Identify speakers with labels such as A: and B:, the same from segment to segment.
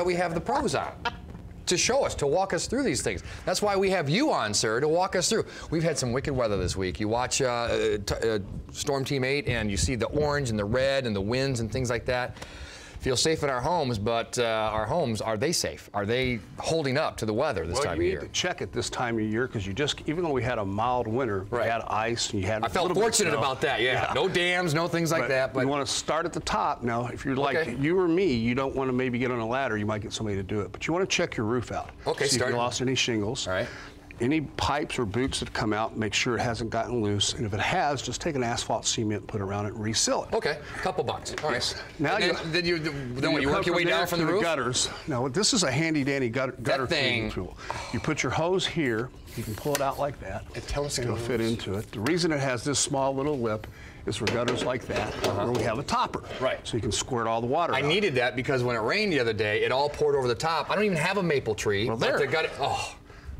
A: We have the pros on to show us, to walk us through these things. That's why we have you on, sir, to walk us through. We've had some wicked weather this week. You watch Storm Team 8 and you see the orange and the red and the winds and things like that. Feel safe in our homes, but our homes, are they safe? Are they holding up to the weather this time of year?
B: You need to check it this time of year because even though we had a mild winter, we had ice and you had
A: I felt fortunate about that, yeah. No dams, no things like that. But
B: you want to start at the top. Now, if you're like you or me, you don't want to maybe get on a ladder. You might get somebody to do it. But you want to check your roof out.
A: Okay,
B: see if you lost any shingles.
A: All right.
B: Any pipes or boops that come out, make sure it hasn't gotten loose. And if it has, just take an asphalt cement, put it around it, and reseal it.
A: Okay, a couple bucks. All right.
B: Yes. Now
A: then when you work your way down from the roof?
B: Gutters. Now, this is a handy-dandy gutter cleaning tool. You put your hose here. You can pull it out like that. It'll fit into it. The reason it has this small little lip is for gutters like that, where we have a topper. Right. So you can squirt all the water out.
A: I needed that because when it rained the other day, it all poured over the top. I don't even have a maple tree.
B: Well, there.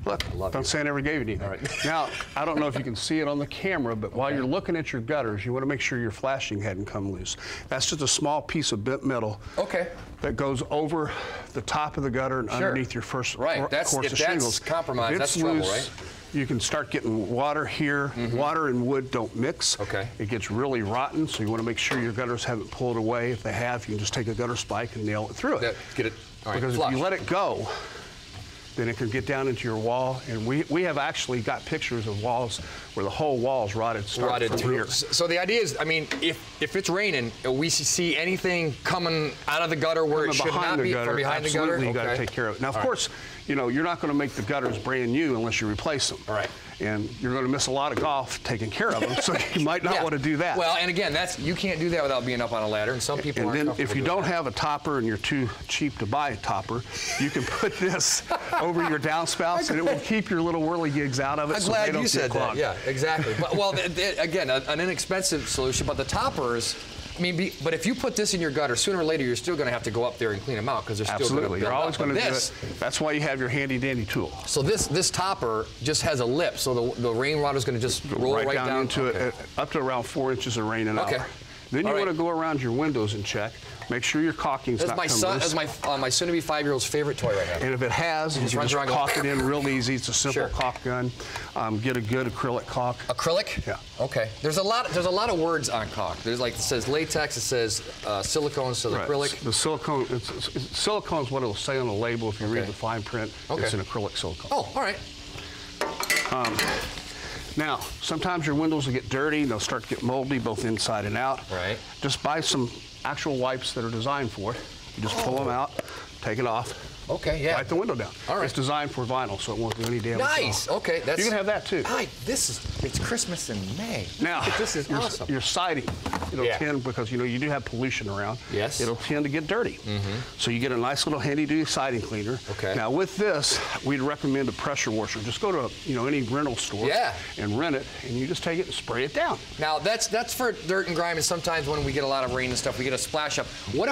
A: Look,
B: don't say I never gave it to you.
A: All right.
B: Now, I don't know if you can see it on the camera, but while you're looking at your gutters, you want to make sure your flashing hadn't come loose. That's just a small piece of bent metal that goes over the top of the gutter and underneath your first course of shingles.
A: Compromised, that's trouble, right?
B: You can start getting water here. Water and wood don't mix. It gets really rotten, so you want to make sure your gutters haven't pulled away. If they have, you can just take a gutter spike and nail it through it. Because if you let it go, then it can get down into your wall. And we have actually got pictures of walls where the whole wall's rotted through here.
A: So the idea is, I mean, if it's raining, we see anything coming out of the gutter where it should not be from behind the gutter?
B: Absolutely, you got to take care of it. Now, of course, you know, you're not going to make the gutters brand new unless you replace them.
A: All right.
B: And you're going to miss a lot of golf taking care of them, so you might not want to do that.
A: Well, and again, you can't do that without being up on a ladder, and some people aren't.
B: And then if you don't have a topper and you're too cheap to buy a topper, you can put this over your downspouts, and it will keep your little whirligigs out of it.
A: I'm glad you said that. Yeah, exactly. But, well, again, an inexpensive solution, but the toppers. I mean, but if you put this in your gutter, sooner or later you're still going to have to go up there and clean them out because they're still going to
B: You're always going to do it. That's why you have your handy-dandy tool.
A: So this topper just has a lip, so the rainwater is going to just roll right down
B: into it, up to around 4 inches of rain an hour. Then you want to go around your windows and check. Make sure your caulking's not coming loose.
A: That's my soon-to-be 5-year-old's favorite toy right now.
B: And if it has, you can just caulk it in real easy. It's a simple caulk gun. Get a good acrylic caulk.
A: Acrylic?
B: Yeah.
A: Okay. There's a lot of words on caulk. There's it says latex, it says silicone, so acrylic.
B: The silicone, silicone is what it'll say on the label if you read the fine print. It's an acrylic silicone.
A: Oh, all right.
B: Now, sometimes your windows will get dirty, they'll start to get moldy both inside and out.
A: Right.
B: Just buy some actual wipes that are designed for it. You just pull them out, take it off.
A: Okay, yeah.
B: Wipe the window down.
A: All right.
B: It's designed for vinyl, so it won't do any damage.
A: Nice. Okay,
B: you can have that too.
A: It's Christmas in May.
B: Now,
A: this is awesome.
B: Your siding, it'll tend, because you do have pollution around.
A: Yes.
B: It'll tend to get dirty. So you get a nice little handy-duty siding cleaner.
A: Okay.
B: Now with this, we'd recommend a pressure washer. Just go to any rental store and rent it, and you just take it and spray it down.
A: Now that's for dirt and grime, and sometimes when we get a lot of rain and stuff, we get a splash up. What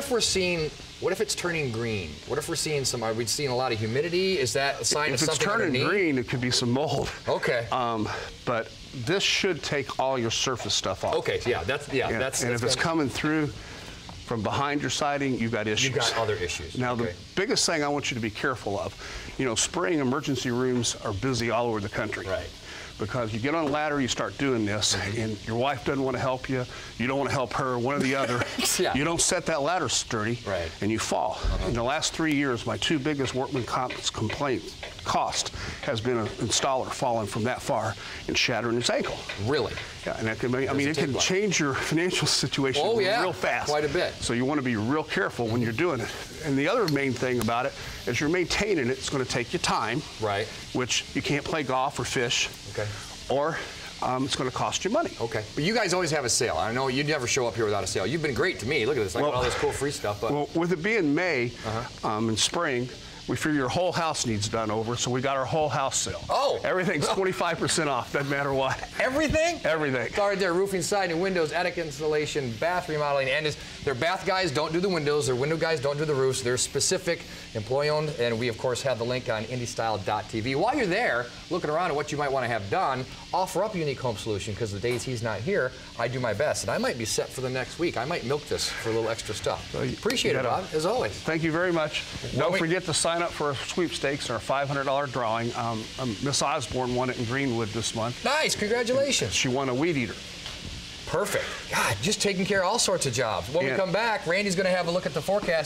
A: if it's turning green? What if we're seeing are we seeing a lot of humidity? Is that a sign of something
B: If it's turning green, it could be some mold.
A: Okay.
B: But this should take all your surface stuff off.
A: Okay, that's
B: if it's coming through from behind your siding, you've got issues.
A: You've got other issues.
B: Now, the biggest thing I want you to be careful of, spraying emergency rooms are busy all over the country.
A: Right.
B: Because you get on a ladder, you start doing this, and your wife doesn't want to help you, you don't want to help her, one or the other. You don't set that ladder sturdy, and you fall. In the last 3 years, my 2 biggest workman complaint cost has been an installer falling from that far and shattering his ankle.
A: Really?
B: Yeah, and that can it can change your financial situation real fast.
A: Quite a bit.
B: So you want to be real careful when you're doing it. And the other main thing about it is you're maintaining it. It's going to take you time.
A: Right.
B: Which you can't play golf or fish.
A: Okay.
B: Or it's going to cost you money.
A: Okay. But you guys always have a sale. I know you never show up here without a sale. You've been great to me. Look at this. I got all this cool free stuff. But
B: well, with it being May and spring, we figure your whole house needs done over, so we got our whole house sale.
A: Oh!
B: Everything's 25% off, doesn't matter what.
A: Everything?
B: Everything.
A: Started there, roofing, siding, windows, attic installation, bath remodeling, and their bath guys don't do the windows, their window guys don't do the roofs. They're specific, employee-owned, and we, of course, have the link on indystyle.tv. While you're there, looking around at what you might want to have done, offer up a unique home solution, because the days he's not here, I do my best, and I might be set for the next week. I might milk this for a little extra stuff. So appreciate it, Bob, as always.
B: Thank you very much. Don't forget to sign up for our sweepstakes, our $500 drawing. Miss Osborne won it in Greenwood this month.
A: Nice, congratulations.
B: She won a weed eater.
A: Perfect. God, just taking care of all sorts of jobs. When we come back, Randy's going to have a look at the forecast.